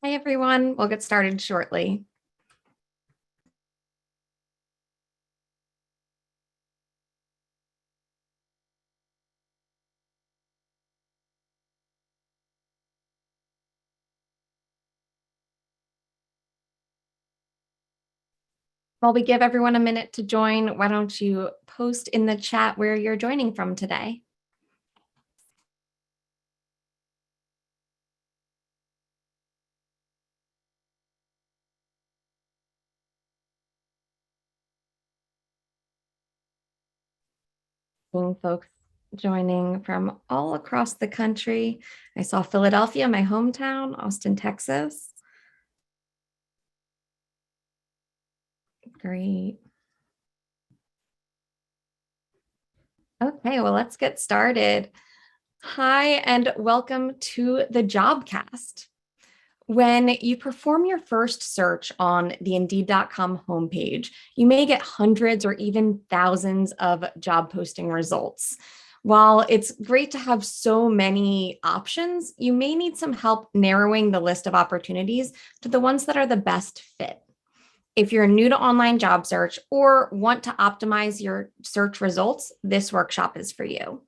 Hi, everyone. We'll get started shortly. While we give everyone a minute to join, why don't you post in the chat where you're joining from today? Seeing folks joining from all across the country. I saw Philadelphia, my hometown, Austin, Texas. Great. Okay, well, let's get started. Hi, and welcome to the Jobcast. When you perform your first search on the Indeed.com homepage, you may get hundreds or even thousands of job posting results. While it's great to have so many options, you may need some help narrowing the list of opportunities to the ones that are the best fit. If you're new to online job search or want to optimize your search results, this workshop is for you.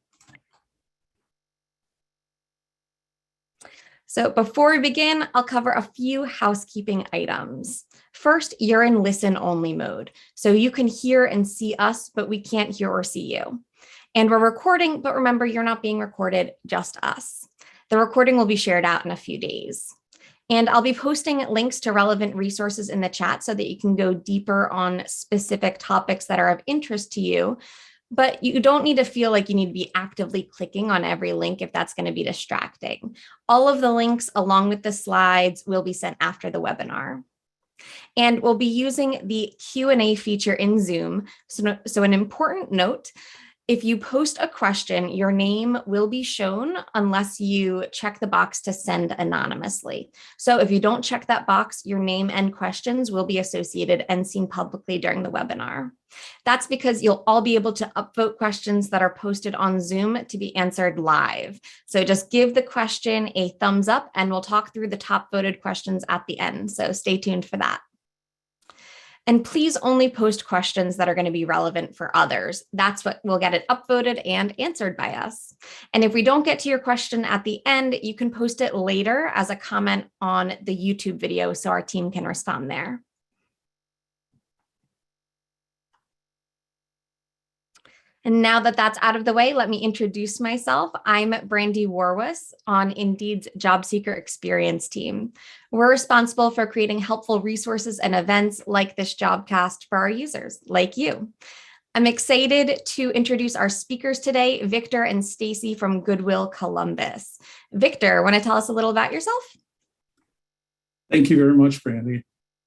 So before we begin, I'll cover a few housekeeping items. First, you're in listen only mode. So you can hear and see us, but we can't hear or see you. And we're recording, but remember, you're not being recorded, just us. The recording will be shared out in a few days. And I'll be posting links to relevant resources in the chat so that you can go deeper on specific topics that are of interest to you. But you don't need to feel like you need to be actively clicking on every link if that's going to be distracting. All of the links along with the slides will be sent after the webinar. And we'll be using the Q&A feature in Zoom. So an important note, if you post a question, your name will be shown unless you check the box to send anonymously. So if you don't check that box, your name and questions will be associated and seen publicly during the webinar. That's because you'll all be able to upvote questions that are posted on Zoom to be answered live. So just give the question a thumbs up and we'll talk through the top voted questions at the end. So stay tuned for that. And please only post questions that are going to be relevant for others. That's what will get it upvoted and answered by us. And if we don't get to your question at the end, you can post it later as a comment on the YouTube video so our team can respond there. And now that that's out of the way, let me introduce myself. I'm Brandy Warwis on Indeed's Job Seeker Experience team. We're responsible for creating helpful resources and events like this Jobcast for our users, like you. I'm excited to introduce our speakers today, Victor and Stacy from Goodwill, Columbus. Victor, want to tell us a little about yourself? Thank you very much, Brandy.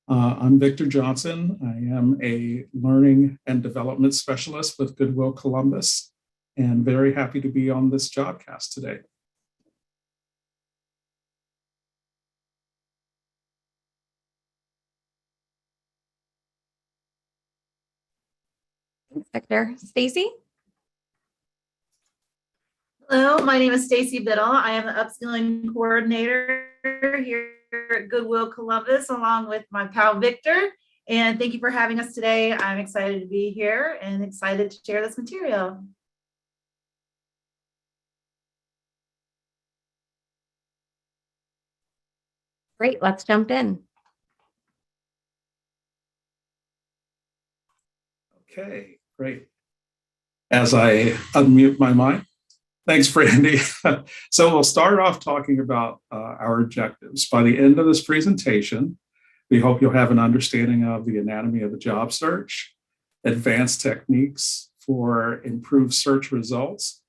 I'm Victor Johnson. I am a learning and development specialist with Goodwill Columbus, and very happy to be on this Jobcast today. Thanks, Victor. Stacy? Hello, my name is Stacy Biddle. I am the upskilling coordinator here at Goodwill Columbus, along with my pal Victor. And thank you for having us today. I'm excited to be here and excited to share this material. Great, let's jump in. Okay, great. As I unmute my mic. Thanks, Brandy. So we'll start off talking about our objectives. By the end of this presentation, we hope you'll have an understanding of the anatomy of the job search, advanced techniques for improved search results,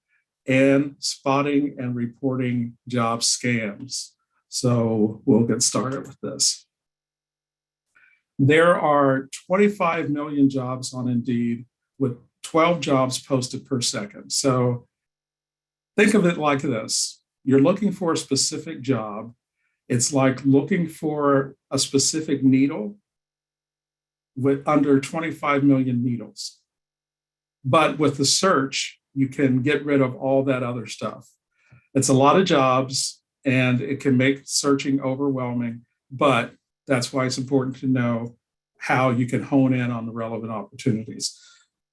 and spotting and reporting job scams. So we'll get started with this. There are 25 million jobs on Indeed with 12 jobs posted per second. So think of it like this. You're looking for a specific job. It's like looking for a specific needle with under 25 million needles. But with the search, you can get rid of all that other stuff. It's a lot of jobs and it can make searching overwhelming. but that's why it's important to know how you can hone in on the relevant opportunities.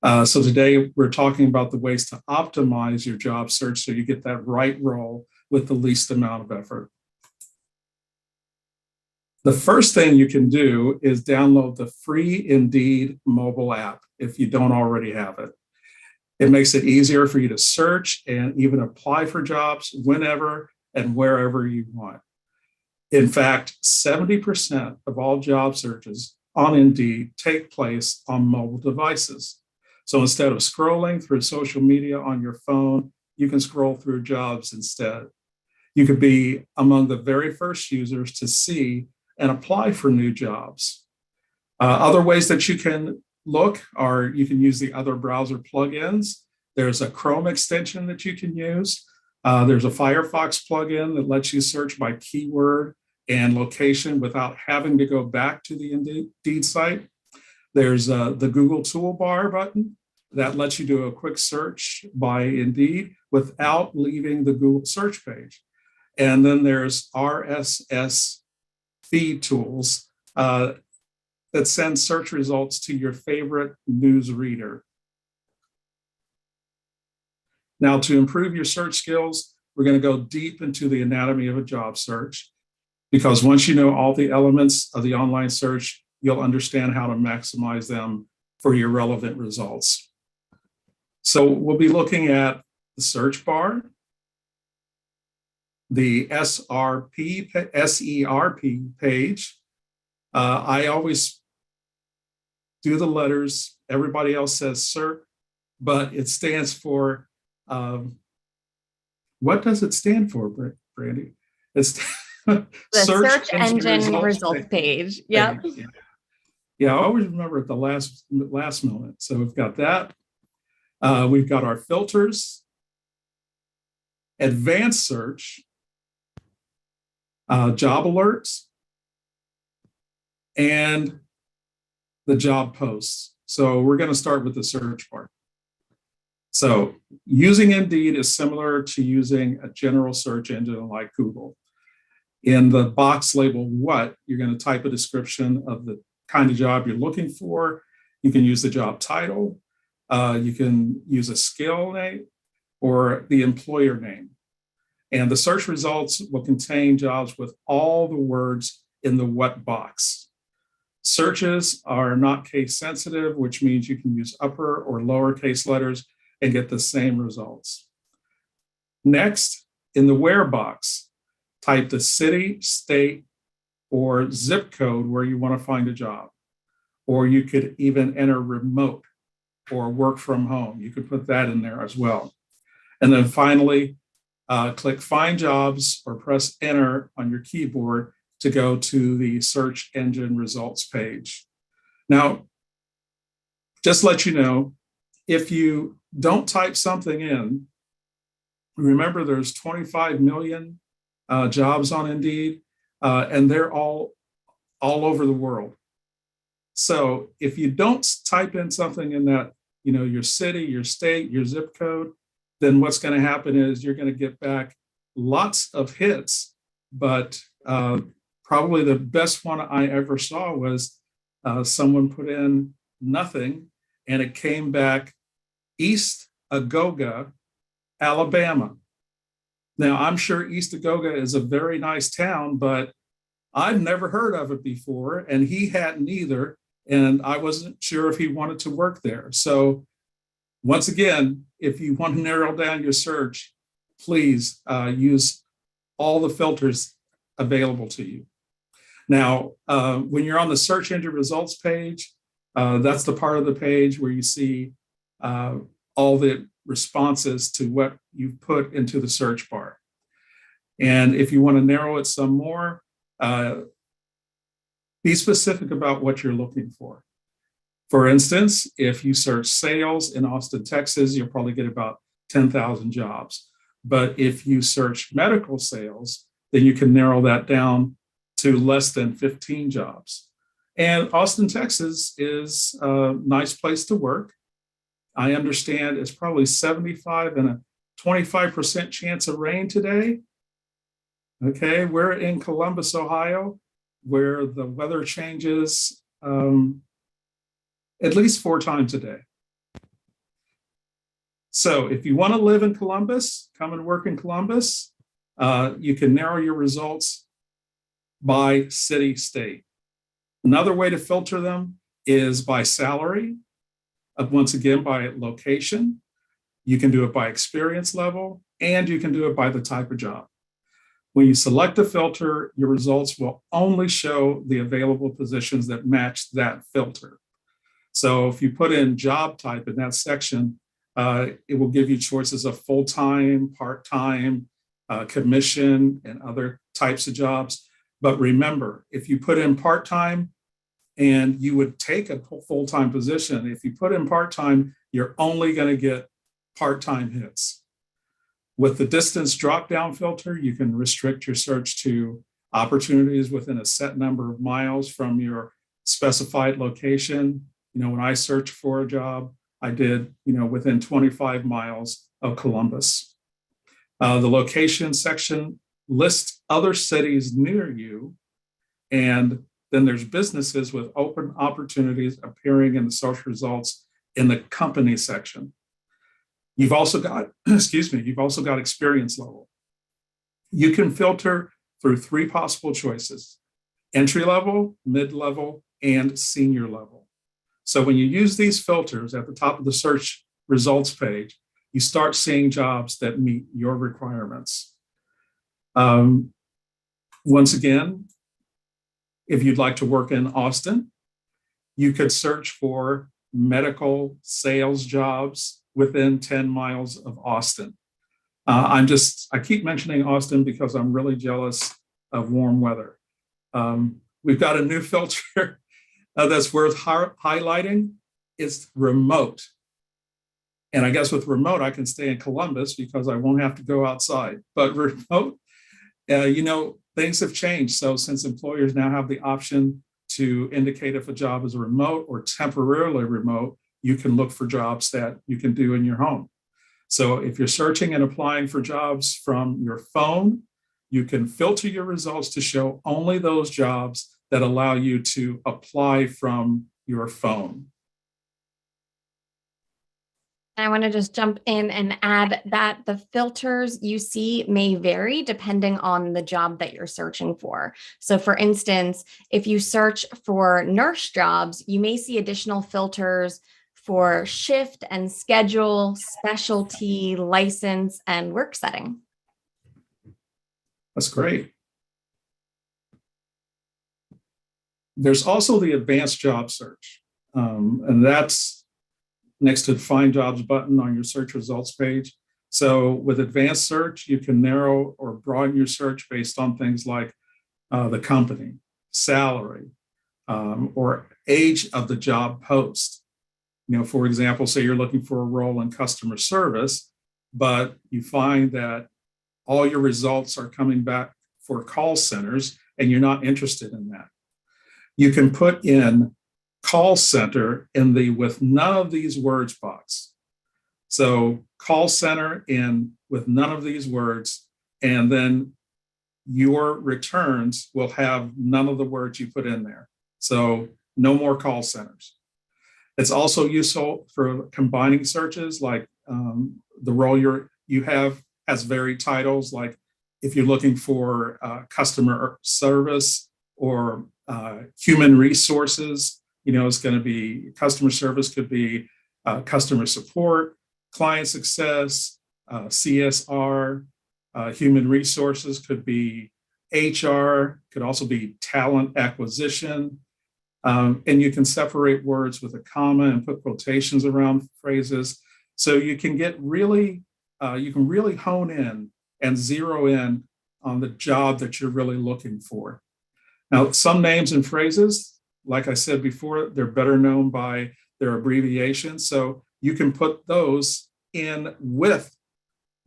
So today we're talking about the ways to optimize your job search so you get that right role with the least amount of effort. The first thing you can do is download the free Indeed mobile app if you don't already have it. It makes it easier for you to search and even apply for jobs whenever and wherever you want. In fact, 70% of all job searches on Indeed take place on mobile devices. So instead of scrolling through social media on your phone, you can scroll through jobs instead. You could be among the very first users to see and apply for new jobs. Other ways that you can look are you can use the other browser plugins. There's a Chrome extension that you can use. There's a Firefox plugin that lets you search by keyword and location without having to go back to the Indeed site. There's the Google toolbar button that lets you do a quick search by Indeed without leaving the Google search page. And then there's RSS feed tools that send search results to your favorite news reader. Now, to improve your search skills, we're going to go deep into the anatomy of a job search, because once you know all the elements of the online search, you'll understand how to maximize them for your relevant results. So we'll be looking at the search bar, the SERP page. I always do the letters. Everybody else says SERP, but it stands for, what does it stand for, Brandy? It's the search engine results page. Yep. Yeah, I always remember at the last moment. So we've got that. We've got our filters, advanced search, job alerts, and the job posts. So we're going to start with the search bar. So using Indeed is similar to using a general search engine like Google. In the box labeled what, you're going to type a description of the kind of job you're looking for. You can use the job title. You can use a skill name or the employer name. And the search results will contain jobs with all the words in the what box. Searches are not case sensitive, which means you can use upper or lowercase letters and get the same results. Next, in the where box, type the city, state, or zip code where you want to find a job. Or you could even enter remote or work from home. You could put that in there as well. And then finally, click Find Jobs or press Enter on your keyboard to go to the search engine results page. Now, just to let you know, if you don't type something in, remember there's 25 million jobs on Indeed, and they're all over the world. So if you don't type in something in that, your city, your state, your zip code, then what's going to happen is you're going to get back lots of hits. But probably the best one I ever saw was someone put in nothing, and it came back East Agoga, Alabama. Now, I'm sure East Agoga is a very nice town, but I've never heard of it before, and he hadn't either, and I wasn't sure if he wanted to work there. So once again, if you want to narrow down your search, please use all the filters available to you. Now, when you're on the search engine results page, that's the part of the page where you see all the responses to what you've put into the search bar. And if you want to narrow it some more, be specific about what you're looking for. For instance, if you search sales in Austin, Texas, you'll probably get about 10,000 jobs. But if you search medical sales, then you can narrow that down to less than 15 jobs. And Austin, Texas is a nice place to work. I understand it's probably 75 and a 25% chance of rain today. Okay, we're in Columbus, Ohio. where the weather changes at least 4 times a day. So if you want to live in Columbus, come and work in Columbus, you can narrow your results by city, state. Another way to filter them is by salary, once again, by location. You can do it by experience level, and you can do it by the type of job. When you select a filter, your results will only show the available positions that match that filter. So if you put in job type in that section, it will give you choices of full-time, part-time, commission, and other types of jobs. But remember, if you put in part-time, and you would take a full-time position, if you put in part-time, you're only going to get part-time hits. With the distance drop-down filter, you can restrict your search to opportunities within a set number of miles from your specified location. When I searched for a job, I did, within 25 miles of Columbus. The location section lists other cities near you, and then there's businesses with open opportunities appearing in the search results in the company section. You've also got, you've also got experience level. You can filter through 3 possible choices: entry level, mid-level, and senior level. So when you use these filters at the top of the search results page, you start seeing jobs that meet your requirements. Once again, if you'd like to work in Austin, you could search for medical sales jobs within 10 miles of Austin. I keep mentioning Austin because I'm really jealous of warm weather. We've got a new filter that's worth highlighting. It's remote. And I guess with remote, I can stay in Columbus because I won't have to go outside. But remote, things have changed. So since employers now have the option to indicate if a job is remote or temporarily remote, you can look for jobs that you can do in your home. So if you're searching and applying for jobs from your phone, you can filter your results to show only those jobs that allow you to apply from your phone. I want to just jump in and add that the filters you see may vary depending on the job that you're searching for. So for instance, if you search for nurse jobs, you may see additional filters for shift and schedule, specialty, license, and work setting. That's great. There's also the advanced job search, and that's next to the Find Jobs button on your search results page. So with advanced search, you can narrow or broaden your search based on things like the company, salary, or age of the job post. For example, say you're looking for a role in customer service, but you find that all your results are coming back for call centers and you're not interested in that. You can put in call center in the with none of these words box. So call center in with none of these words, and then your returns will have none of the words you put in there. So no more call centers. It's also useful for combining searches, like the role you have has varied titles, like if you're looking for customer service or human resources, it's going to be customer service, could be customer support, client success, CSR, human resources could be HR, could also be talent acquisition. And you can separate words with a comma and put quotations around phrases. So you can get really hone in and zero in on the job that you're really looking for. Now, some names and phrases, like I said before, they're better known by their abbreviations. So you can put those in with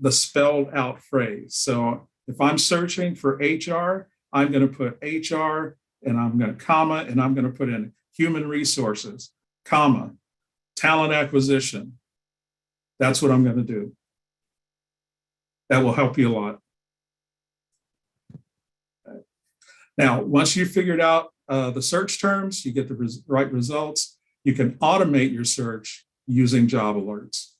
the spelled out phrase. So if I'm searching for HR, I'm going to put HR and I'm going to comma, and I'm going to put in human resources, comma, talent acquisition. That's what I'm going to do. That will help you a lot. Now, once you've figured out the search terms, you get the right results, you can automate your search using job alerts.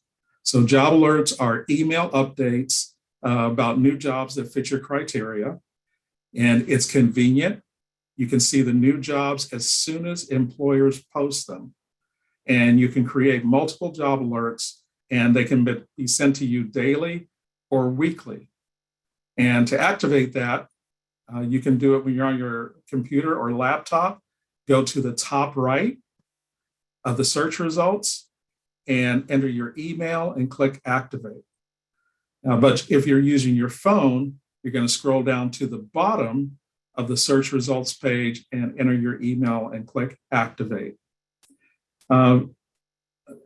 So job alerts are email updates about new jobs that fit your criteria, and it's convenient. You can see the new jobs as soon as employers post them, and you can create multiple job alerts, and they can be sent to you daily or weekly. And to activate that, you can do it when you're on your computer or laptop. Go to the top right of the search results and enter your email and click activate. But if you're using your phone, you're going to scroll down to the bottom of the search results page and enter your email and click activate. I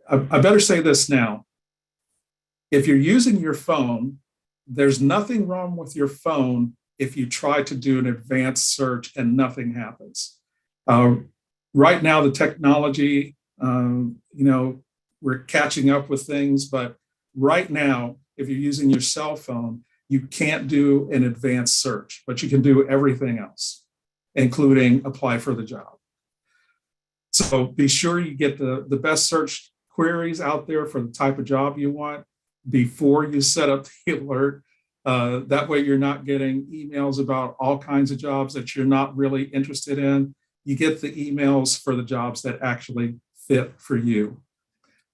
better say this now. If you're using your phone, there's nothing wrong with your phone if you try to do an advanced search and nothing happens. Right now, the technology, we're catching up with things, but right now, if you're using your cell phone, you can't do an advanced search, but you can do everything else, including apply for the job. So be sure you get the best search queries out there for the type of job you want before you set up the alert. That way you're not getting emails about all kinds of jobs that you're not really interested in. You get the emails for the jobs that actually fit for you.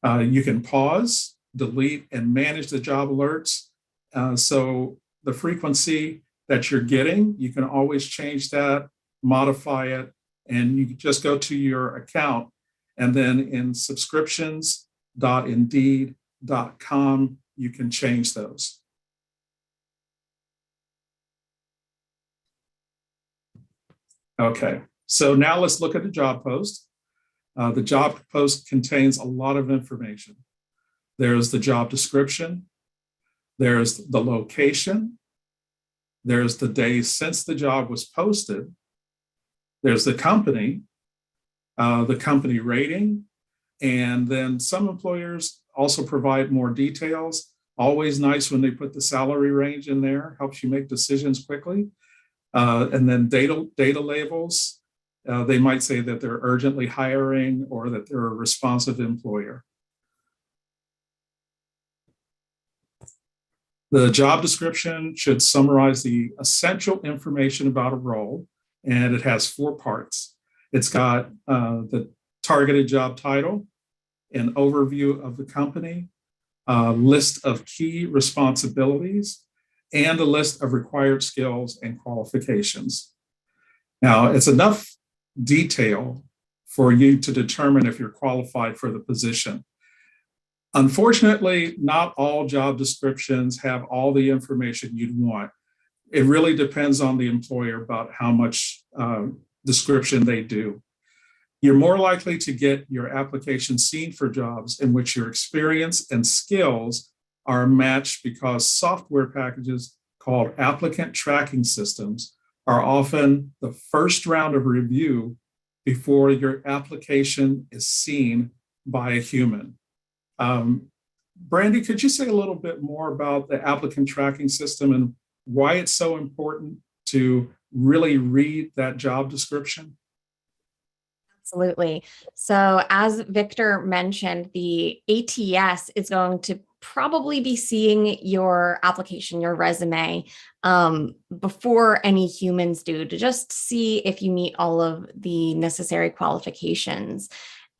You can pause, delete, and manage the job alerts. So the frequency that you're getting, you can always change that, modify it, and you just go to your account, and then in subscriptions.indeed.com, you can change those. Okay, so now let's look at the job post. The job post contains a lot of information. There's the job description, there's the location, there's the days since the job was posted, there's the company rating, and then some employers also provide more details. Always nice when they put the salary range in there, helps you make decisions quickly. And then data labels. They might say that they're urgently hiring or that they're a responsive employer. The job description should summarize the essential information about a role, and it has 4 parts. It's got the targeted job title, an overview of the company, a list of key responsibilities, and a list of required skills and qualifications. Now, it's enough detail for you to determine if you're qualified for the position. Unfortunately, not all job descriptions have all the information you'd want. It really depends on the employer about how much description they do. You're more likely to get your application seen for jobs in which your experience and skills are matched because software packages called applicant tracking systems are often the first round of review before your application is seen by a human. Brandy, could you say a little bit more about the applicant tracking system and why it's so important to really read that job description? Absolutely. So as Victor mentioned, the ATS is going to probably be seeing your application, your resume, before any humans do, to just see if you meet all of the necessary qualifications.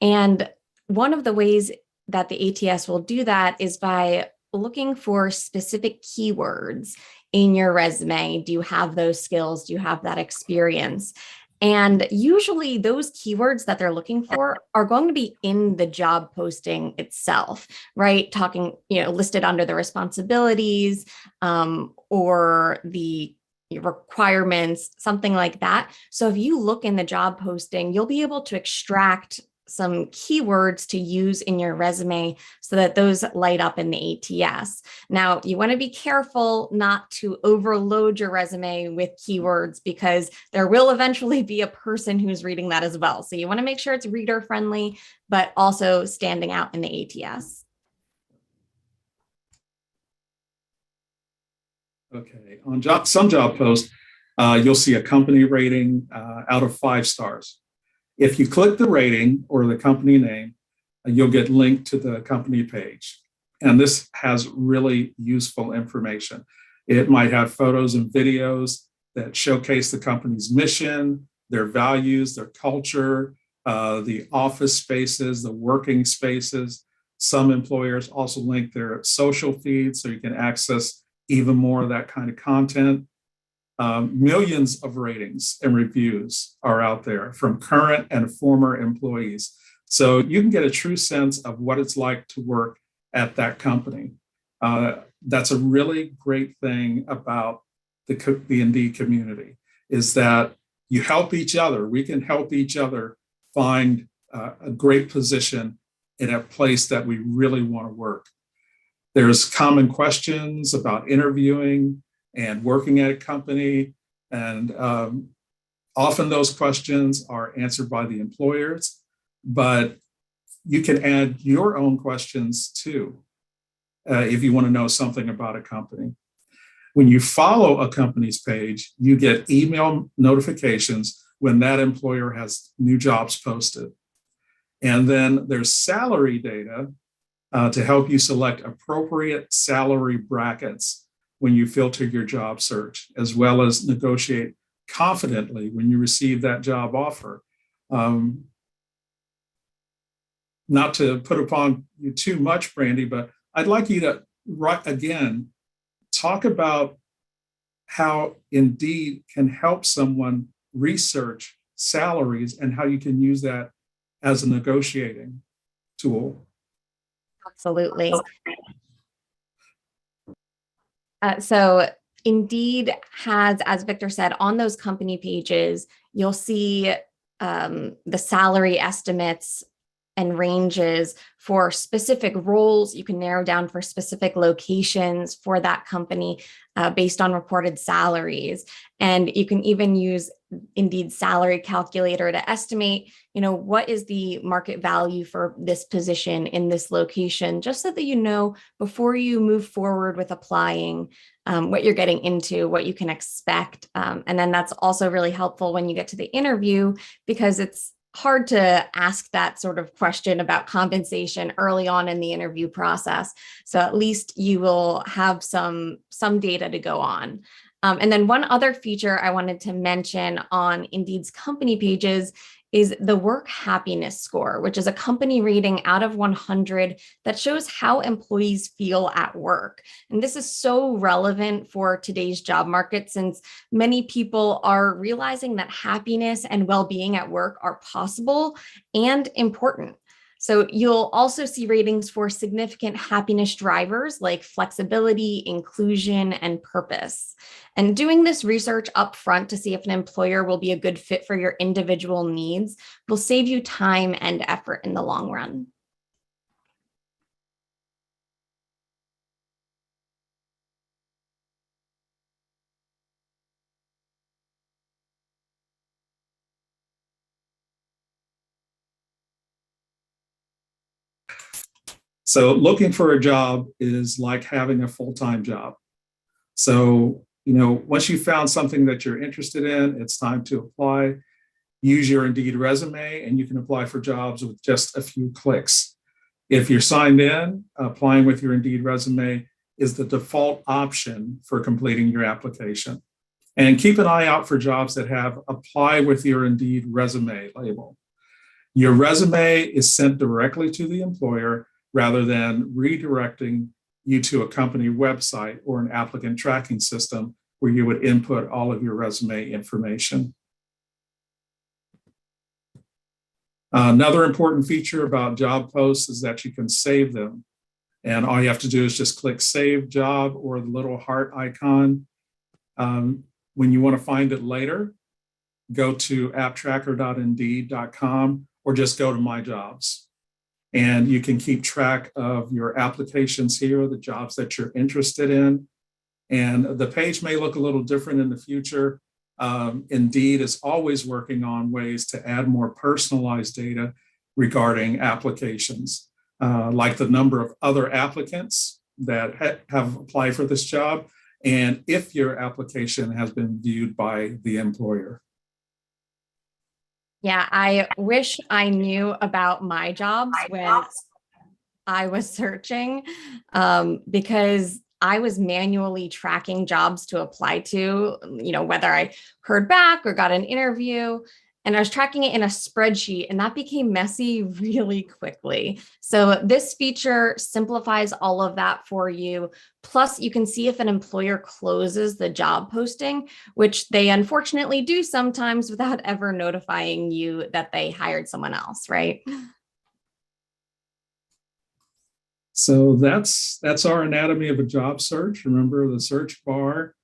And one of the ways that the ATS will do that is by looking for specific keywords in your resume. Do you have those skills? Do you have that experience? And usually those keywords that they're looking for are going to be in the job posting itself, right? Talking, listed under the responsibilities or the requirements, something like that. So if you look in the job posting, you'll be able to extract some keywords to use in your resume so that those light up in the ATS. Now, you want to be careful not to overload your resume with keywords because there will eventually be a person who's reading that as well. So you want to make sure it's reader friendly, but also standing out in the ATS. Okay, on some job posts, you'll see a company rating out of 5 stars. If you click the rating or the company name, you'll get linked to the company page. And this has really useful information. It might have photos and videos that showcase the company's mission, their values, their culture, the office spaces, the working spaces. Some employers also link their social feeds so you can access even more of that kind of content. Millions of ratings and reviews are out there from current and former employees. So you can get a true sense of what it's like to work at that company. That's a really great thing about the Indeed community, is that you help each other. We can help each other find a great position in a place that we really want to work. There's common questions about interviewing and working at a company, and often those questions are answered by the employers, but you can add your own questions too if you want to know something about a company. When you follow a company's page, you get email notifications when that employer has new jobs posted. And then there's salary data to help you select appropriate salary brackets when you filter your job search, as well as negotiate confidently when you receive that job offer. Not to put upon you too much, Brandy, but I'd like you to, again, talk about how Indeed can help someone research salaries and how you can use that as a negotiating tool. Absolutely. So Indeed has, as Victor said, on those company pages, you'll see the salary estimates and ranges for specific roles. You can narrow down for specific locations for that company based on reported salaries. And you can even use Indeed salary calculator to estimate, what is the market value for this position in this location, just so that you know before you move forward with applying what you're getting into, what you can expect. And then that's also really helpful when you get to the interview, because it's hard to ask that sort of question about compensation early on in the interview process. So at least you will have some data to go on. And then one other feature I wanted to mention on Indeed's company pages is the work happiness score, which is a company rating out of 100 that shows how employees feel at work. And this is so relevant for today's job market, since many people are realizing that happiness and well-being at work are possible and important. So you'll also see ratings for significant happiness drivers like flexibility, inclusion, and purpose. And doing this research up front to see if an employer will be a good fit for your individual needs will save you time and effort in the long run. So looking for a job is like having a full-time job. So, once you found something that you're interested in, it's time to apply. Use your Indeed resume, and you can apply for jobs with just a few clicks. If you're signed in, applying with your Indeed resume is the default option for completing your application. And keep an eye out for jobs that have apply with your Indeed resume label. Your resume is sent directly to the employer rather than redirecting you to a company website or an applicant tracking system where you would input all of your resume information. Another important feature about job posts is that you can save them. And all you have to do is just click Save Job or the little heart icon. When you want to find it later, go to apptracker.indeed.com or just go to My Jobs. And you can keep track of your applications here, the jobs that you're interested in. And the page may look a little different in the future. Indeed is always working on ways to add more personalized data regarding applications, like the number of other applicants that have applied for this job, and if your application has been viewed by the employer. Yeah, I wish I knew about my jobs when I was searching, because I was manually tracking jobs to apply to, whether I heard back or got an interview. And I was tracking it in a spreadsheet, and that became messy really quickly. So this feature simplifies all of that for you. Plus, you can see if an employer closes the job posting, which they unfortunately do sometimes without ever notifying you that they hired someone else, right? So that's our anatomy of a job search. Remember the search bar,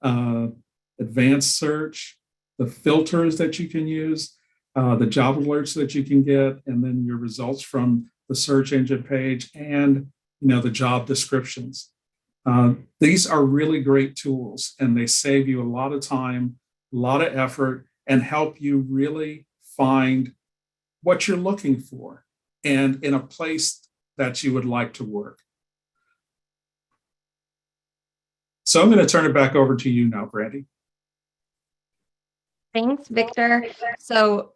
advanced search, the filters that you can use, the job alerts that you can get, and then your results from the search engine page, and the job descriptions. These are really great tools, and they save you a lot of time, a lot of effort, and help you really find what you're looking for and in a place that you would like to work. So I'm going to turn it back over to you now, Brandy. Thanks, Victor. So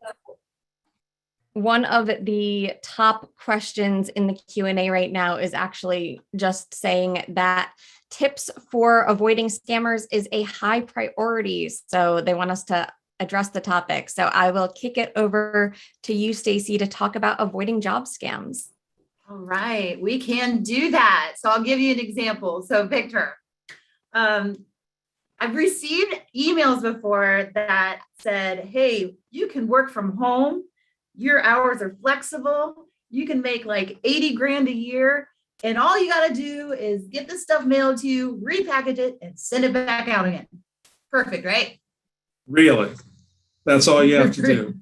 one of the top questions in the Q&A right now is actually just saying that tips for avoiding scammers is a high priority. So they want us to address the topic. So I will kick it over to you, Stacy, to talk about avoiding job scams. All right, we can do that. So I'll give you an example. So Victor, I've received emails before that said, hey, you can work from home. Your hours are flexible. You can make like 80 grand a year. And all you got to do is get the stuff mailed to you, repackage it, and send it back out again. Perfect, right? Really? That's all you have to do?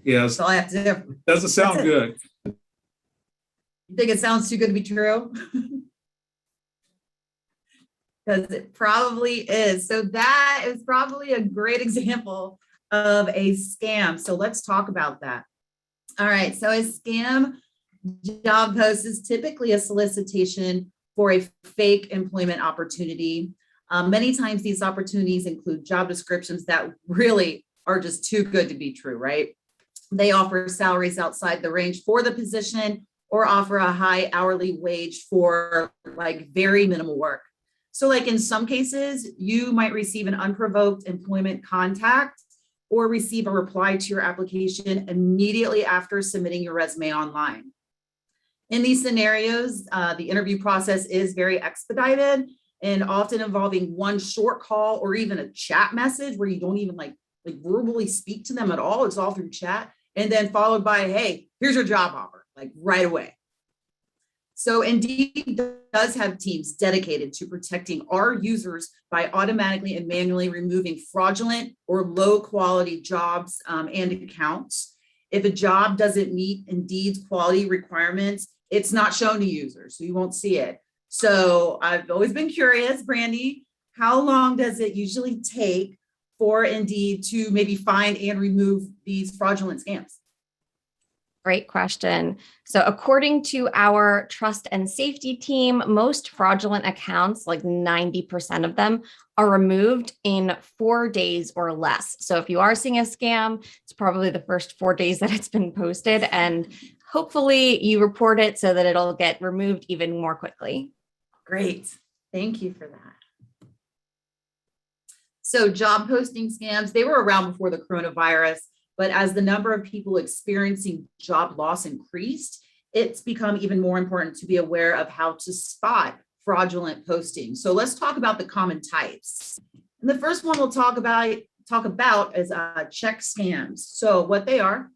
Yes. That's all I have to do. Doesn't sound good. You think it sounds too good to be true? Because it probably is. So that is probably a great example of a scam. So let's talk about that. All right. So a scam job post is typically a solicitation for a fake employment opportunity. Many times these opportunities include job descriptions that really are just too good to be true, right? They offer salaries outside the range for the position, or offer a high hourly wage for like very minimal work. So like in some cases, you might receive an unprovoked employment contact or receive a reply to your application immediately after submitting your resume online. In these scenarios, the interview process is very expedited and often involving one short call or even a chat message where you don't even like verbally speak to them at all. It's all through chat, and then followed by, hey, here's your job offer, like right away. So Indeed does have teams dedicated to protecting our users by automatically and manually removing fraudulent or low quality jobs and accounts. If a job doesn't meet Indeed's quality requirements, it's not shown to users, so you won't see it. So I've always been curious, Brandy, how long does it usually take for Indeed to maybe find and remove these fraudulent scams? Great question. So according to our trust and safety team, most fraudulent accounts, like 90% of them, are removed in 4 days or less. So if you are seeing a scam, it's probably the first 4 days that it's been posted, and hopefully you report it so that it'll get removed even more quickly. Great. Thank you for that. So job posting scams, they were around before the coronavirus. But as the number of people experiencing job loss increased, it's become even more important to be aware of how to spot fraudulent postings. So let's talk about the common types. And the first one we'll talk about is check scams. So what they are,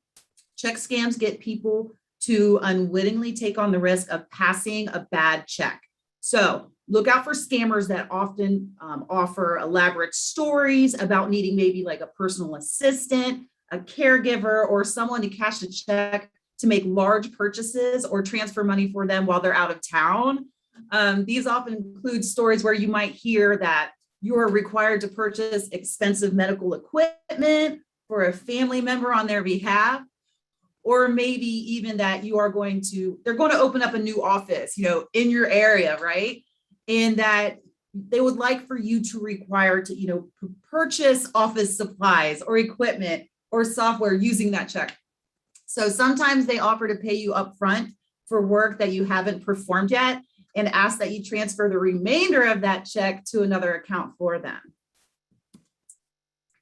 check scams get people to unwittingly take on the risk of passing a bad check. So look out for scammers that often offer elaborate stories about needing maybe like a personal assistant, a caregiver, or someone to cash a check to make large purchases or transfer money for them while they're out of town. These often include stories where you might hear that you are required to purchase expensive medical equipment for a family member on their behalf, or maybe even that they're going to open up a new office, in your area, right? And that they would like for you to require to, purchase office supplies or equipment or software using that check. So sometimes they offer to pay you upfront for work that you haven't performed yet and ask that you transfer the remainder of that check to another account for them.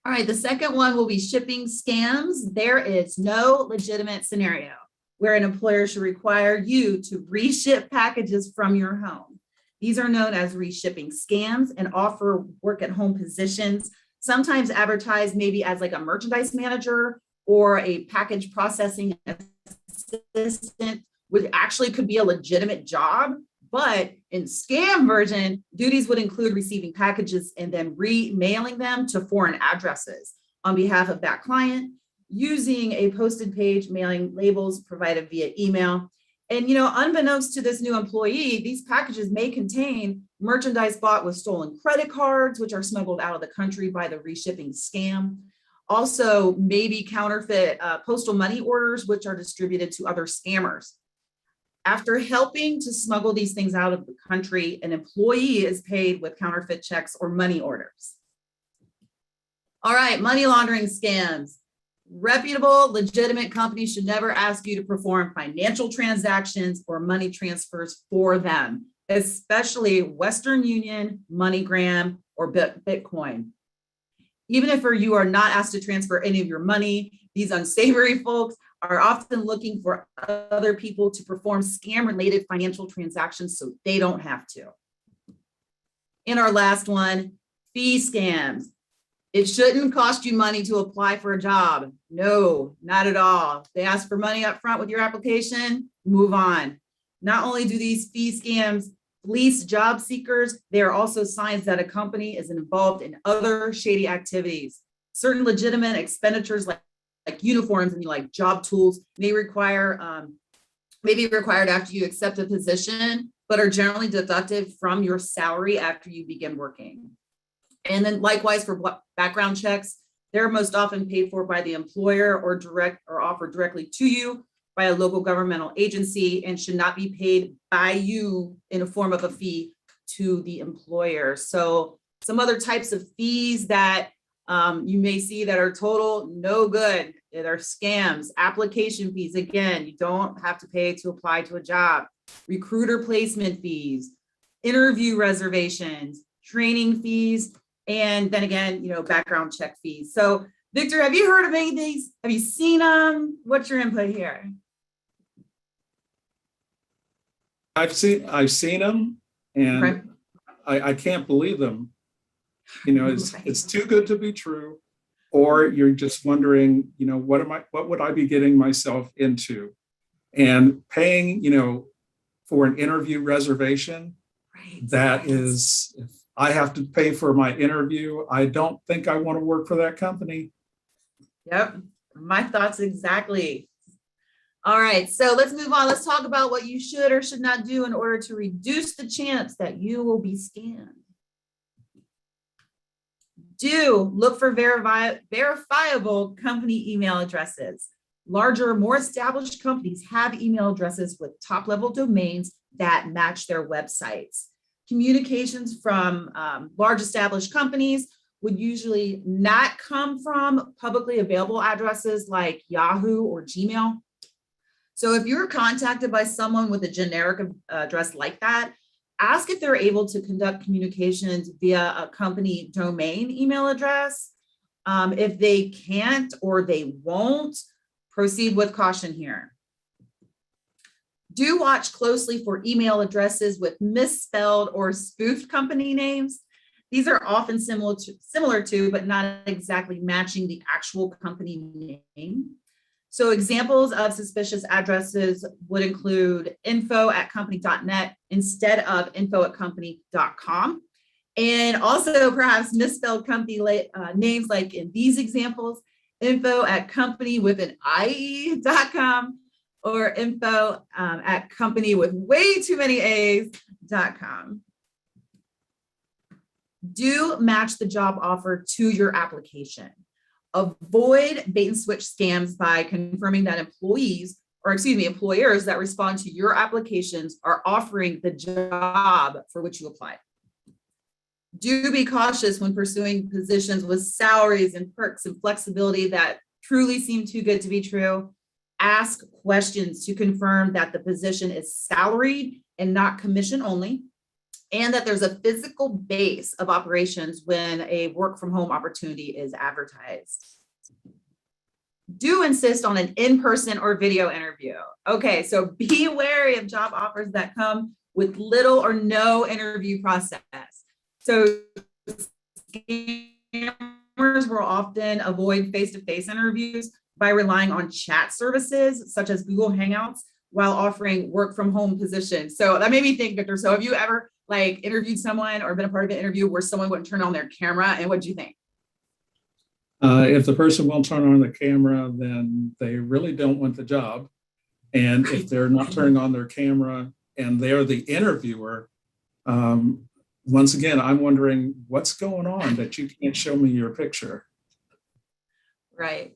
All right, the second one will be shipping scams. There is no legitimate scenario where an employer should require you to reship packages from your home. These are known as reshipping scams and offer work at home positions, sometimes advertised maybe as like a merchandise manager or a package processing assistant, which actually could be a legitimate job. But in scam version, duties would include receiving packages and then remailing them to foreign addresses on behalf of that client, using a posted page mailing labels provided via email. And, unbeknownst to this new employee, these packages may contain merchandise bought with stolen credit cards, which are smuggled out of the country by the reshipping scam. Also, maybe counterfeit postal money orders, which are distributed to other scammers. After helping to smuggle these things out of the country, an employee is paid with counterfeit checks or money orders. All right, money laundering scams. Reputable, legitimate companies should never ask you to perform financial transactions or money transfers for them, especially Western Union, MoneyGram, or Bitcoin. Even if you are not asked to transfer any of your money, these unsavory folks are often looking for other people to perform scam-related financial transactions so they don't have to. And our last one, fee scams. It shouldn't cost you money to apply for a job. No, not at all. They ask for money up front with your application, move on. Not only do these fee scams fleece job seekers, they are also signs that a company is involved in other shady activities. Certain legitimate expenditures like uniforms and like job tools may be required after you accept a position, but are generally deducted from your salary after you begin working. And then likewise for background checks, they're most often paid for by the employer or offered directly to you by a local governmental agency and should not be paid by you in a form of a fee to the employer. So some other types of fees that you may see that are total no good. They're scams. Application fees, again, you don't have to pay to apply to a job. Recruiter placement fees, interview reservations, training fees, and then again, background check fees. So Victor, have you heard of any of these? Have you seen them? What's your input here? I've seen them, and Okay. I can't believe them. Right. It's too good to be true, or you're just wondering, what would I be getting myself into? And paying, for an interview reservation, Right. that is, if I have to pay for my interview, I don't think I want to work for that company. Yep, my thoughts exactly. All right, so let's move on. Let's talk about what you should or should not do in order to reduce the chance that you will be scammed. Do look for verifiable company email addresses. Larger, more established companies have email addresses with top-level domains that match their websites. Communications from large established companies would usually not come from publicly available addresses like Yahoo or Gmail. So if you're contacted by someone with a generic address like that, ask if they're able to conduct communications via a company domain email address. If they can't or they won't, proceed with caution here. Do watch closely for email addresses with misspelled or spoofed company names. These are often similar to, but not exactly matching the actual company name. So examples of suspicious addresses would include info@company.net instead of info@company.com. And also perhaps misspelled company names like in these examples, info@company with an IE.com or info@company with way too many A's.com. Do match the job offer to your application. Avoid bait and switch scams by confirming that employers that respond to your applications are offering the job for which you applied. Do be cautious when pursuing positions with salaries and perks and flexibility that truly seem too good to be true. Ask questions to confirm that the position is salaried and not commission only, and that there's a physical base of operations when a work from home opportunity is advertised. Do insist on an in-person or video interview. Okay, so be wary of job offers that come with little or no interview process. So scammers will often avoid face-to-face interviews by relying on chat services such as Google Hangouts while offering work from home positions. So that made me think, Victor, so have you ever like interviewed someone or been a part of an interview where someone wouldn't turn on their camera, and what do you think? If the person won't turn on the camera, then they really don't want the job. And if they're not turning on their camera and they're the interviewer, once again, I'm wondering what's going on that you can't show me your picture. Right.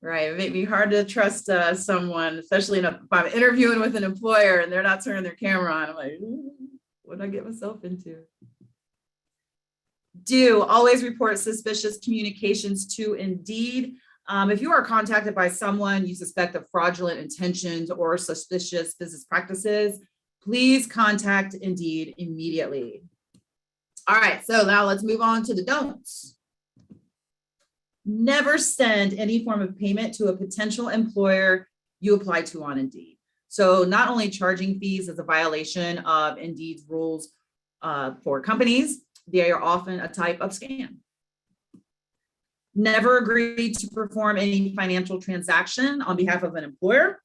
It may be hard to trust someone, especially if I'm interviewing with an employer and they're not turning their camera on. I'm like, what did I get myself into? Do always report suspicious communications to Indeed. If you are contacted by someone you suspect of fraudulent intentions or suspicious business practices, please contact Indeed immediately. All right, so now let's move on to the don'ts. Never send any form of payment to a potential employer you apply to on Indeed. So not only charging fees is a violation of Indeed's rules for companies, they are often a type of scam. Never agree to perform any financial transaction on behalf of an employer.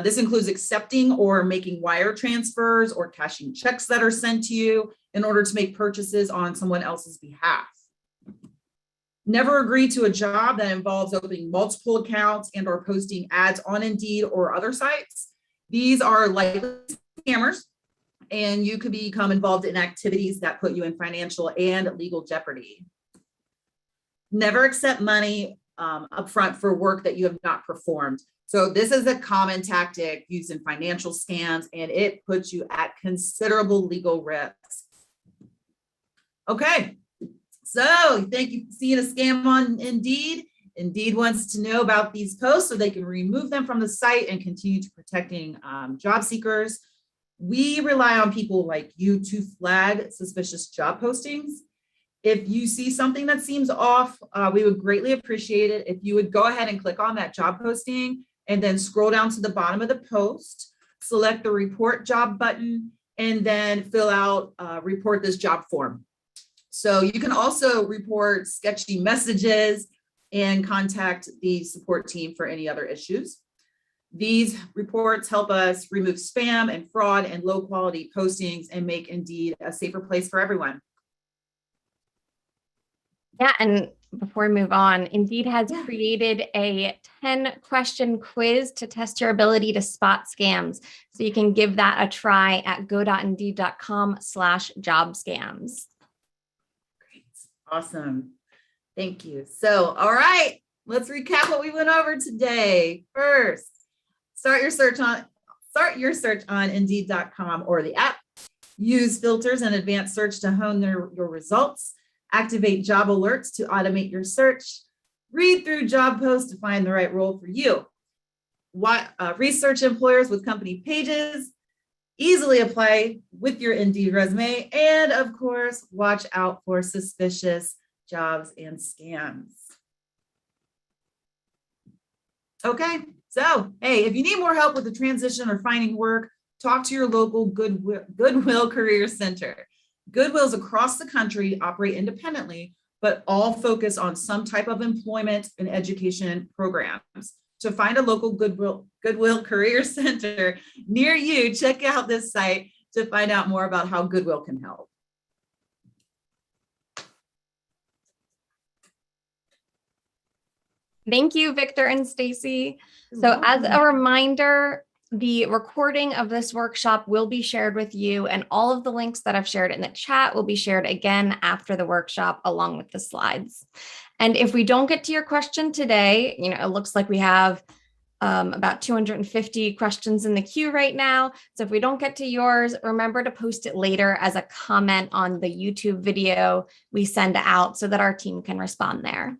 This includes accepting or making wire transfers or cashing checks that are sent to you in order to make purchases on someone else's behalf. Never agree to a job that involves opening multiple accounts and or posting ads on Indeed or other sites. These are likely scammers, and you could become involved in activities that put you in financial and legal jeopardy. Never accept money upfront for work that you have not performed. So this is a common tactic used in financial scams, and it puts you at considerable legal risk. Okay, so thank you for seeing a scam on Indeed. Indeed wants to know about these posts so they can remove them from the site and continue to protecting job seekers. We rely on people like you to flag suspicious job postings. If you see something that seems off, we would greatly appreciate it if you would go ahead and click on that job posting and then scroll down to the bottom of the post, select the report job button, and then fill out report this job form. So you can also report sketchy messages and contact the support team for any other issues. These reports help us remove spam and fraud and low quality postings and make Indeed a safer place for everyone. Yeah, and before we move on, Indeed has created a 10-question quiz to test your ability to spot scams. So you can give that a try at go.indeed.com/jobscams. Great. Awesome. Thank you. So, all right, let's recap what we went over today. First, start your search on Indeed.com or the app. Use filters and advanced search to hone your results. Activate job alerts to automate your search. Read through job posts to find the right role for you. Research employers with company pages. Easily apply with your Indeed resume. And of course, watch out for suspicious jobs and scams. Okay, so hey, if you need more help with the transition or finding work, talk to your local Goodwill Career Center. Goodwills across the country operate independently, but all focus on some type of employment and education programs. To find a local Goodwill Career Center near you, check out this site to find out more about how Goodwill can help. Thank you, Victor and Stacy. So as a reminder, the recording of this workshop will be shared with you, and all of the links that I've shared in the chat will be shared again after the workshop along with the slides. And if we don't get to your question today, it looks like we have about 250 questions in the queue right now. So if we don't get to yours, remember to post it later as a comment on the YouTube video we send out so that our team can respond there.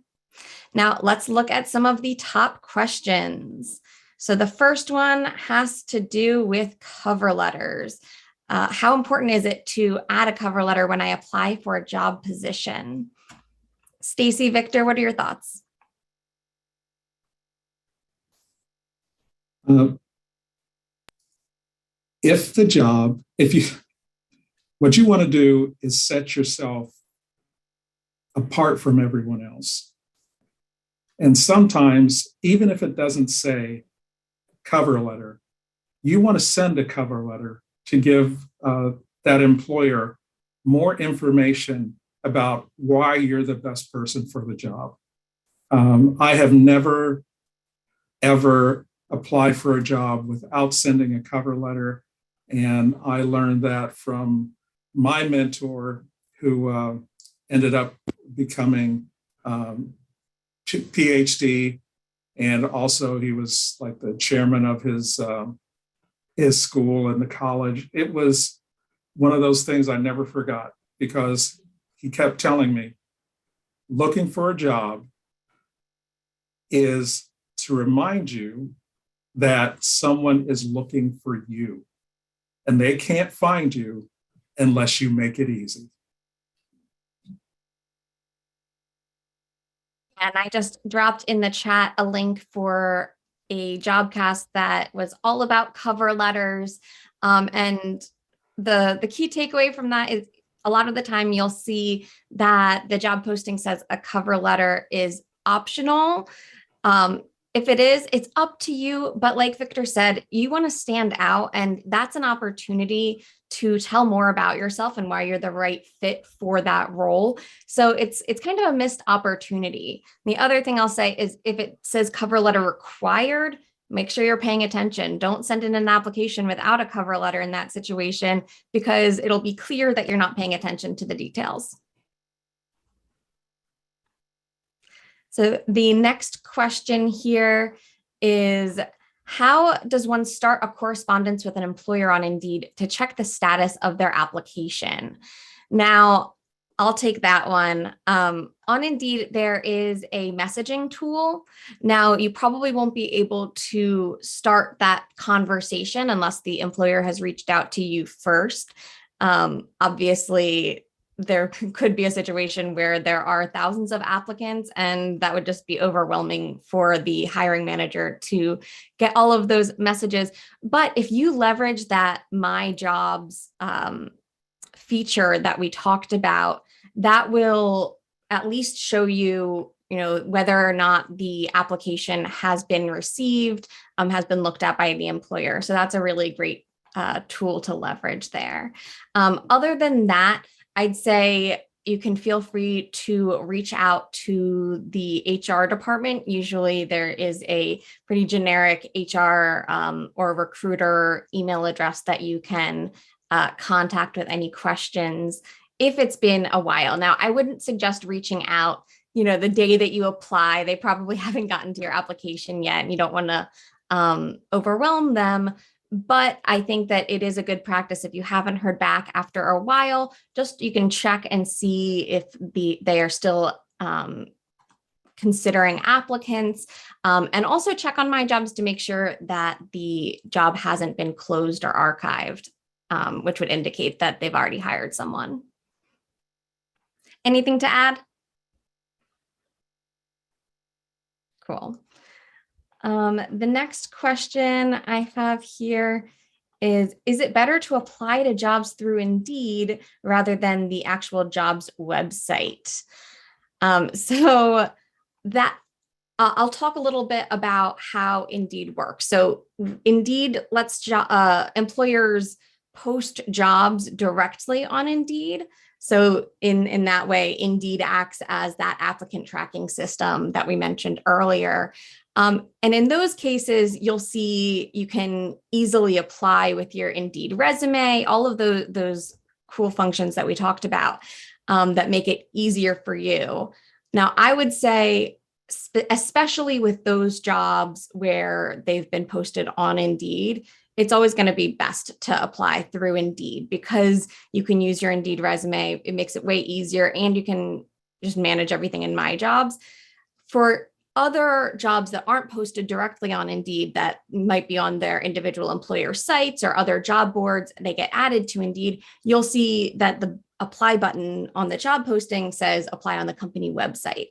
Now let's look at some of the top questions. So the first one has to do with cover letters. How important is it to add a cover letter when I apply for a job position? Stacy, Victor, what are your thoughts? What you want to do is set yourself apart from everyone else. And sometimes, even if it doesn't say cover letter, you want to send a cover letter to give that employer more information about why you're the best person for the job. I have never, ever applied for a job without sending a cover letter. And I learned that from my mentor, who ended up becoming PhD. And also he was like the chairman of his school and the college. It was one of those things I never forgot, because he kept telling me, looking for a job is to remind you that someone is looking for you, and they can't find you unless you make it easy. And I just dropped in the chat a link for a jobcast that was all about cover letters. And the key takeaway from that is a lot of the time you'll see that the job posting says a cover letter is optional. If it is, it's up to you. But like Victor said, you want to stand out, and that's an opportunity to tell more about yourself and why you're the right fit for that role. So it's kind of a missed opportunity. The other thing I'll say is, if it says cover letter required, make sure you're paying attention. Don't send in an application without a cover letter in that situation, because it'll be clear that you're not paying attention to the details. So the next question here is, how does one start a correspondence with an employer on Indeed to check the status of their application? Now, I'll take that one. On Indeed, there is a messaging tool. Now, you probably won't be able to start that conversation unless the employer has reached out to you first. Obviously, there could be a situation where there are thousands of applicants, and that would just be overwhelming for the hiring manager to get all of those messages. But if you leverage that My Jobs feature that we talked about, that will at least show you, whether or not the application has been received, has been looked at by the employer. So that's a really great tool to leverage there. Other than that, I'd say you can feel free to reach out to the HR department. Usually there is a pretty generic HR or recruiter email address that you can contact with any questions if it's been a while. Now, I wouldn't suggest reaching out, the day that you apply. They probably haven't gotten to your application yet, and you don't want to overwhelm them. But I think that it is a good practice, if you haven't heard back after a while, just you can check and see if they are still considering applicants, and also check on My Jobs to make sure that the job hasn't been closed or archived, which would indicate that they've already hired someone. Anything to add? Cool. The next question I have here is it better to apply to jobs through Indeed rather than the actual jobs website? So that I'll talk a little bit about how Indeed works. So Indeed lets employers post jobs directly on Indeed. So in that way, Indeed acts as that applicant tracking system that we mentioned earlier. And in those cases, you'll see you can easily apply with your Indeed resume, all of those cool functions that we talked about that make it easier for you. Now, I would say especially with those jobs where they've been posted on Indeed, it's always going to be best to apply through Indeed because you can use your Indeed resume. It makes it way easier, and you can just manage everything in My Jobs. For other jobs that aren't posted directly on Indeed that might be on their individual employer sites or other job boards, they get added to Indeed, you'll see that the apply button on the job posting says apply on the company website.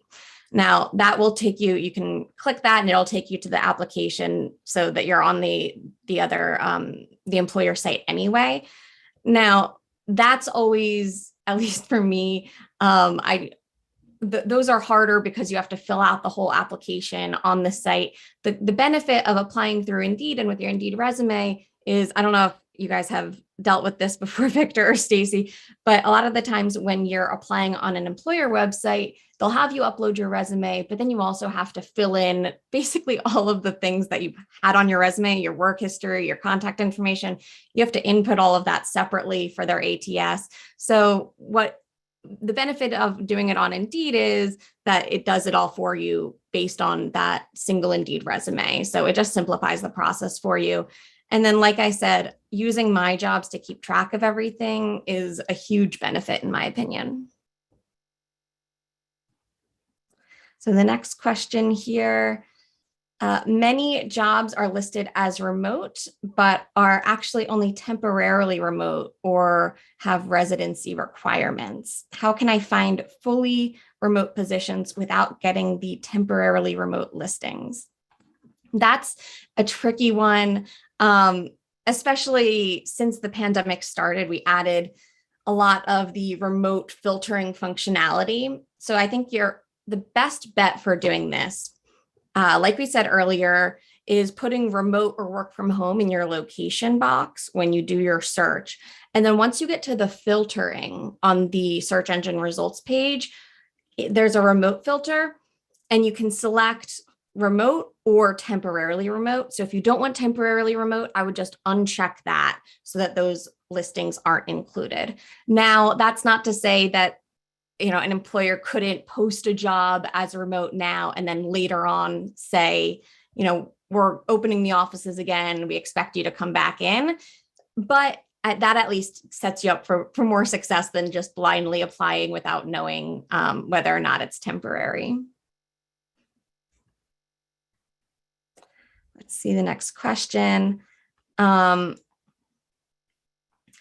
Now that will take you, you can click that and it'll take you to the application so that you're on the other, the employer site anyway. Now that's always, at least for me, those are harder because you have to fill out the whole application on the site. The benefit of applying through Indeed and with your Indeed resume is, I don't know if you guys have dealt with this before, Victor or Stacy, but a lot of the times when you're applying on an employer website, they'll have you upload your resume, but then you also have to fill in basically all of the things that you've had on your resume, your work history, your contact information. You have to input all of that separately for their ATS. So what the benefit of doing it on Indeed is that it does it all for you based on that single Indeed resume. So it just simplifies the process for you. And then, like I said, using My Jobs to keep track of everything is a huge benefit, in my opinion. So the next question here, many jobs are listed as remote, but are actually only temporarily remote or have residency requirements. How can I find fully remote positions without getting the temporarily remote listings? That's a tricky one, especially since the pandemic started. We added a lot of the remote filtering functionality. So I think the best bet for doing this, like we said earlier, is putting remote or work from home in your location box when you do your search. And then once you get to the filtering on the search engine results page, there's a remote filter and you can select remote or temporarily remote. So if you don't want temporarily remote, I would just uncheck that so that those listings aren't included. Now, that's not to say that an employer couldn't post a job as remote now and then later on say, we're opening the offices again, we expect you to come back in. But that at least sets you up for more success than just blindly applying without knowing whether or not it's temporary. Let's see the next question.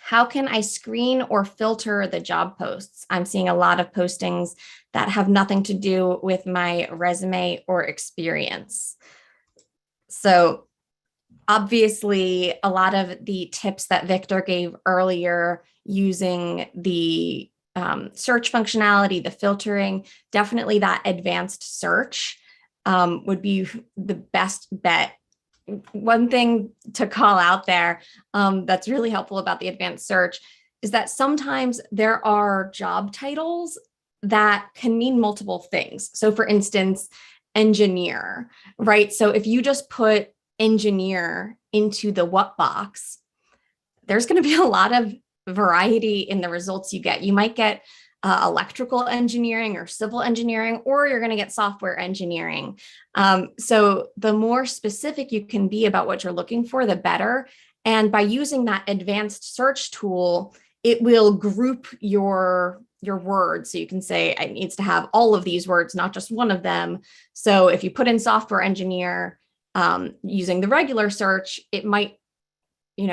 How can I screen or filter the job posts? I'm seeing a lot of postings that have nothing to do with my resume or experience. So obviously, a lot of the tips that Victor gave earlier using the search functionality, the filtering, definitely that advanced search would be the best bet. One thing to call out there that's really helpful about the advanced search is that sometimes there are job titles that can mean multiple things. So for instance, engineer, right? So if you just put engineer into the what box, there's going to be a lot of variety in the results you get. You might get electrical engineering or civil engineering, or you're going to get software engineering. So the more specific you can be about what you're looking for, the better. And by using that advanced search tool, it will group your words. So you can say it needs to have all of these words, not just one of them. So if you put in software engineer using the regular search, it might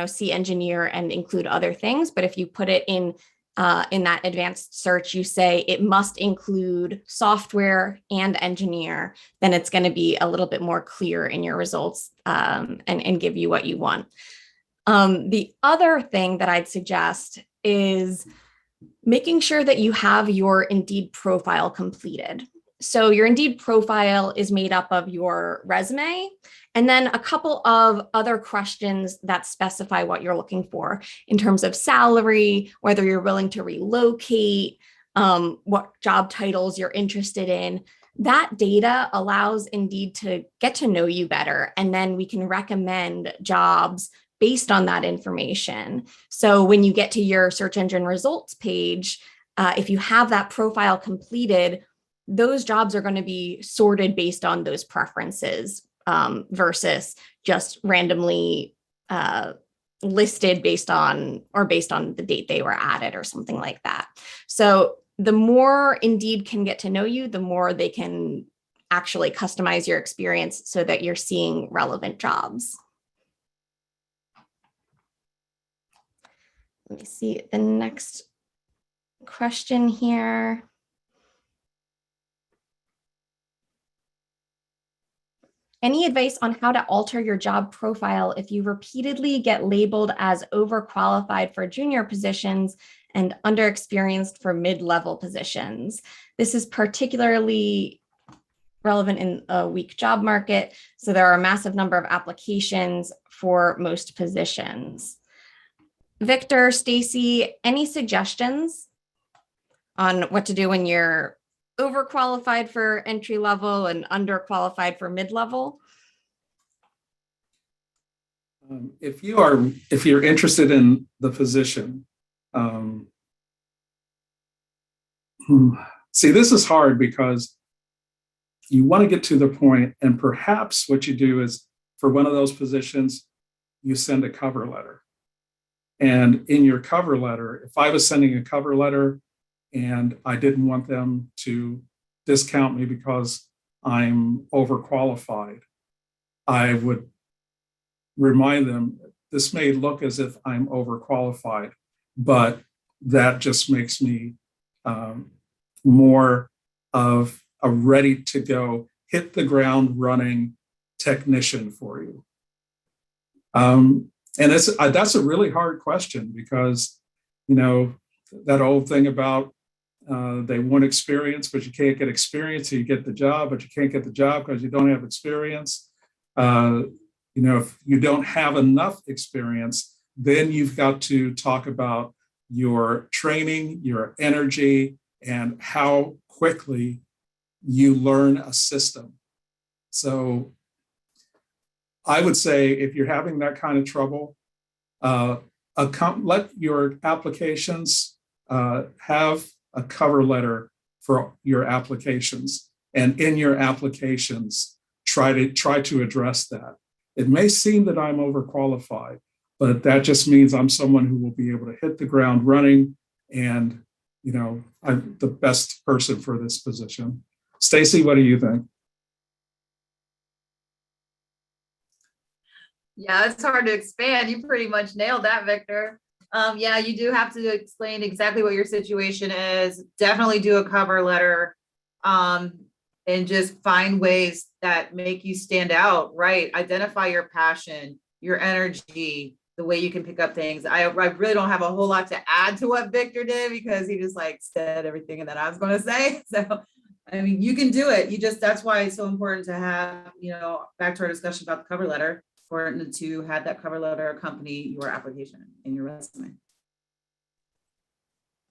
see engineer and include other things. But if you put it in that advanced search, you say it must include software and engineer, then it's going to be a little bit more clear in your results and give you what you want. The other thing that I'd suggest is making sure that you have your Indeed profile completed. So your Indeed profile is made up of your resume and then a couple of other questions that specify what you're looking for in terms of salary, whether you're willing to relocate, what job titles you're interested in. That data allows Indeed to get to know you better, and then we can recommend jobs based on that information. So when you get to your search engine results page, if you have that profile completed, those jobs are going to be sorted based on those preferences versus just randomly listed based on the date they were added or something like that. So the more Indeed can get to know you, the more they can actually customize your experience so that you're seeing relevant jobs. Let me see the next question here. Any advice on how to alter your job profile if you repeatedly get labeled as overqualified for junior positions and underexperienced for mid-level positions? This is particularly relevant in a weak job market, so there are a massive number of applications for most positions. Victor, Stacy, any suggestions on what to do when you're overqualified for entry level and underqualified for mid-level? If you're interested in the position, see, this is hard because you want to get to the point, and perhaps what you do is for one of those positions, you send a cover letter. And in your cover letter, if I was sending a cover letter and I didn't want them to discount me because I'm overqualified, I would remind them, this may look as if I'm overqualified, but that just makes me more of a ready to go, hit the ground running technician for you. And that's a really hard question because, that old thing about they want experience, but you can't get experience, so you get the job, but you can't get the job because you don't have experience. If you don't have enough experience, then you've got to talk about your training, your energy, and how quickly you learn a system. So I would say if you're having that kind of trouble, let your applications have a cover letter for your applications, and in your applications, try to address that. It may seem that I'm overqualified, but that just means I'm someone who will be able to hit the ground running, and I'm the best person for this position. Stacy, what do you think? Yeah, it's hard to expand. You pretty much nailed that, Victor. Yeah, you do have to explain exactly what your situation is. Definitely do a cover letter, and just find ways that make you stand out, right? Identify your passion, your energy, the way you can pick up things. I really don't have a whole lot to add to what Victor did because he just said everything that I was going to say. So, I mean, you can do it. That's why it's so important to have, back to our discussion about the cover letter, important to have that cover letter accompany your application and your resume.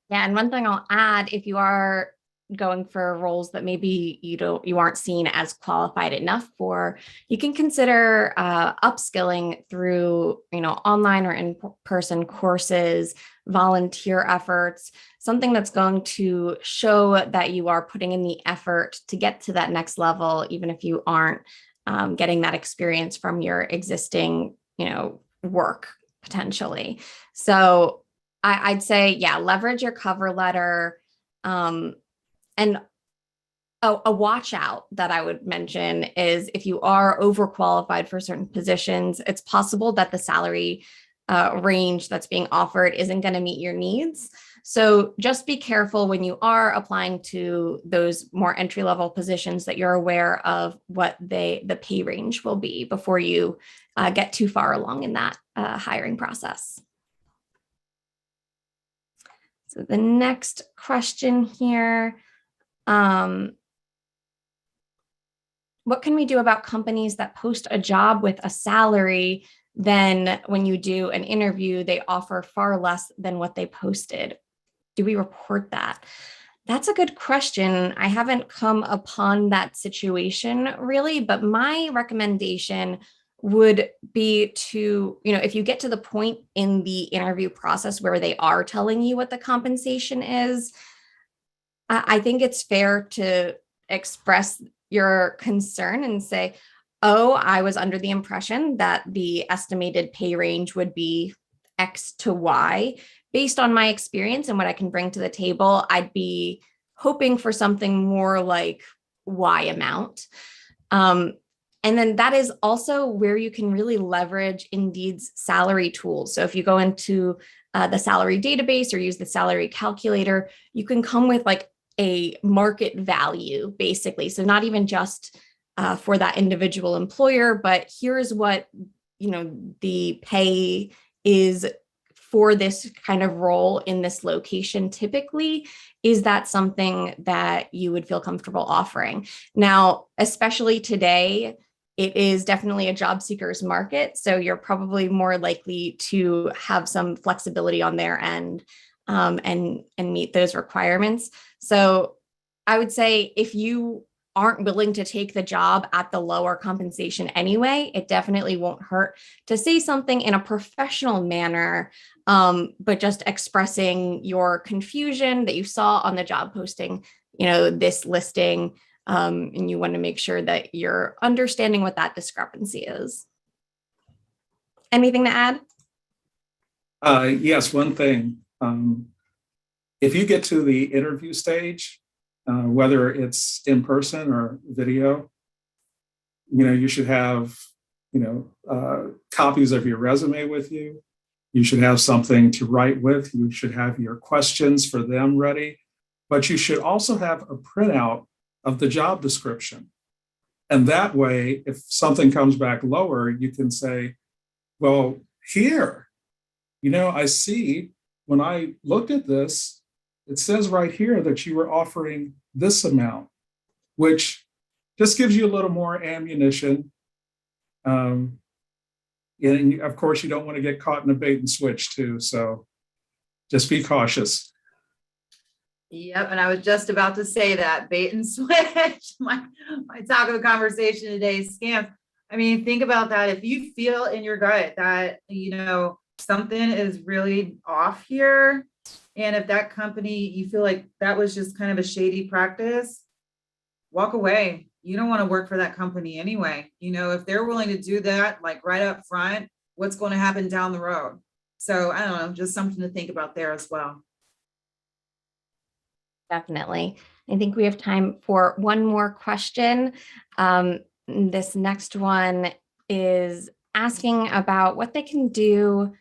Yeah, and one thing I'll add, if you are going for roles that maybe you aren't seen as qualified enough for, you can consider upskilling through online or in-person courses, volunteer efforts, something that's going to show that you are putting in the effort to get to that next level, even if you aren't getting that experience from your existing work potentially. So I'd say, yeah, leverage your cover letter. And a watch out that I would mention is if you are overqualified for certain positions, it's possible that the salary range that's being offered isn't going to meet your needs. So just be careful when you are applying to those more entry-level positions that you're aware of what the pay range will be before you get too far along in that hiring process. So the next question here, what can we do about companies that post a job with a salary, then when you do an interview, they offer far less than what they posted? Do we report that? That's a good question. I haven't come upon that situation really, but my recommendation would be to, if you get to the point in the interview process where they are telling you what the compensation is, I think it's fair to express your concern and say, oh, I was under the impression that the estimated pay range would be X to Y. Based on my experience and what I can bring to the table, I'd be hoping for something more like Y amount. And then that is also where you can really leverage Indeed's salary tools. So if you go into the salary database or use the salary calculator, you can come with like a market value, basically. So not even just for that individual employer, but here's what, the pay is for this kind of role in this location typically. Is that something that you would feel comfortable offering? Now, especially today, it is definitely a job seeker's market. So you're probably more likely to have some flexibility on their end and meet those requirements. So I would say if you aren't willing to take the job at the lower compensation anyway, it definitely won't hurt to say something in a professional manner, but just expressing your confusion that you saw on the job posting, this listing, and you want to make sure that you're understanding what that discrepancy is. Anything to add? Yes, one thing. If you get to the interview stage, whether it's in person or video, you should have, copies of your resume with you. You should have something to write with. You should have your questions for them ready, but you should also have a printout of the job description. And that way, if something comes back lower, you can say, well, here, I see when I looked at this, it says right here that you were offering this amount, which just gives you a little more ammunition. And of course, you don't want to get caught in a bait and switch too. So just be cautious. Yep, and I was just about to say that, bait and switch. My talk of the conversation today is scams. I mean, think about that. If you feel in your gut that, something is really off here, and if that company, you feel like that was just kind of a shady practice, walk away. You don't want to work for that company anyway. If they're willing to do that, like right up front, what's going to happen down the road? So I don't know, just something to think about there as well. Definitely. I think we have time for one more question. This next one is asking about what they can do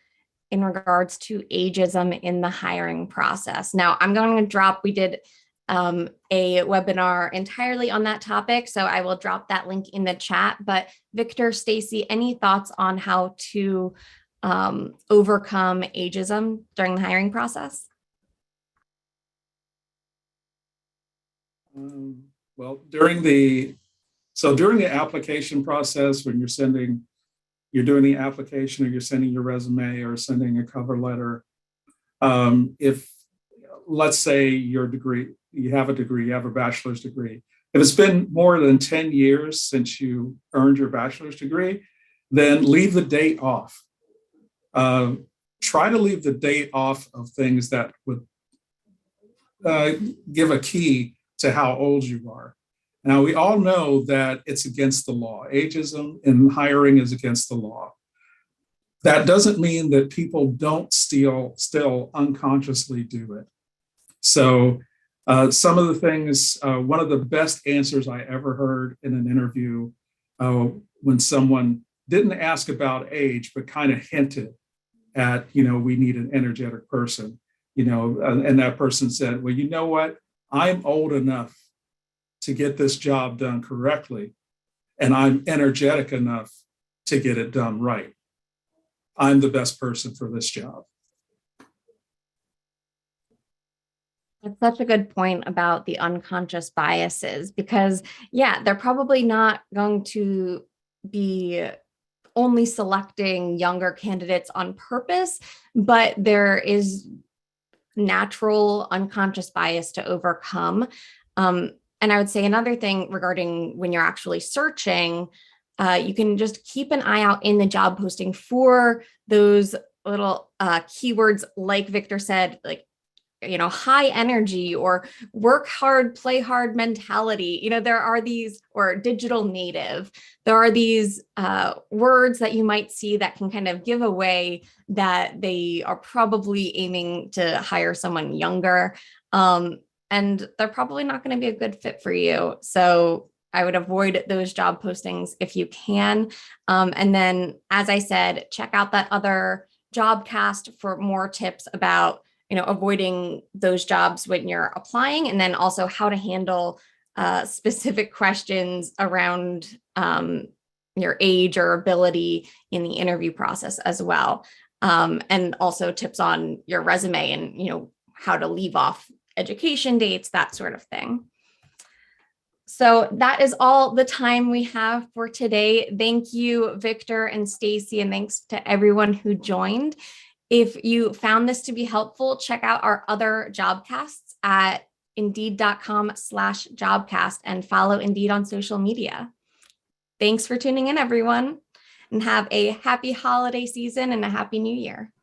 in regards to ageism in the hiring process. Now, I'm going to drop, we did a webinar entirely on that topic, so I will drop that link in the chat. But Victor, Stacy, any thoughts on how to overcome ageism during the hiring process? Well, during the application process, when you're doing the application or you're sending your resume or sending a cover letter, if let's say you have a bachelor's degree. If it's been more than 10 years since you earned your bachelor's degree, then leave the date off. Try to leave the date off of things that would give a key to how old you are. Now, we all know that it's against the law. Ageism in hiring is against the law. That doesn't mean that people don't still unconsciously do it. So some of the things, one of the best answers I ever heard in an interview when someone didn't ask about age, but kind of hinted at, we need an energetic person, and that person said, well, you know what? I'm old enough to get this job done correctly, and I'm energetic enough to get it done right. I'm the best person for this job. That's such a good point about the unconscious biases, because they're probably not going to be only selecting younger candidates on purpose, but there is natural unconscious bias to overcome. And I would say another thing regarding when you're actually searching, you can just keep an eye out in the job posting for those little keywords, like Victor said, like high energy or work hard, play hard mentality. There are these, or digital native, there are these words that you might see that can kind of give away that they are probably aiming to hire someone younger. And they're probably not going to be a good fit for you. So I would avoid those job postings if you can. And then, as I said, check out that other Jobcast for more tips about avoiding those jobs when you're applying, and then also how to handle specific questions around your age or ability in the interview process as well. And also tips on your resume and, how to leave off education dates, that sort of thing. So that is all the time we have for today. Thank you, Victor and Stacy, and thanks to everyone who joined. If you found this to be helpful, check out our other Jobcasts at indeed.com/jobcast and follow Indeed on social media. Thanks for tuning in, everyone, and have a happy holiday season and a happy new year.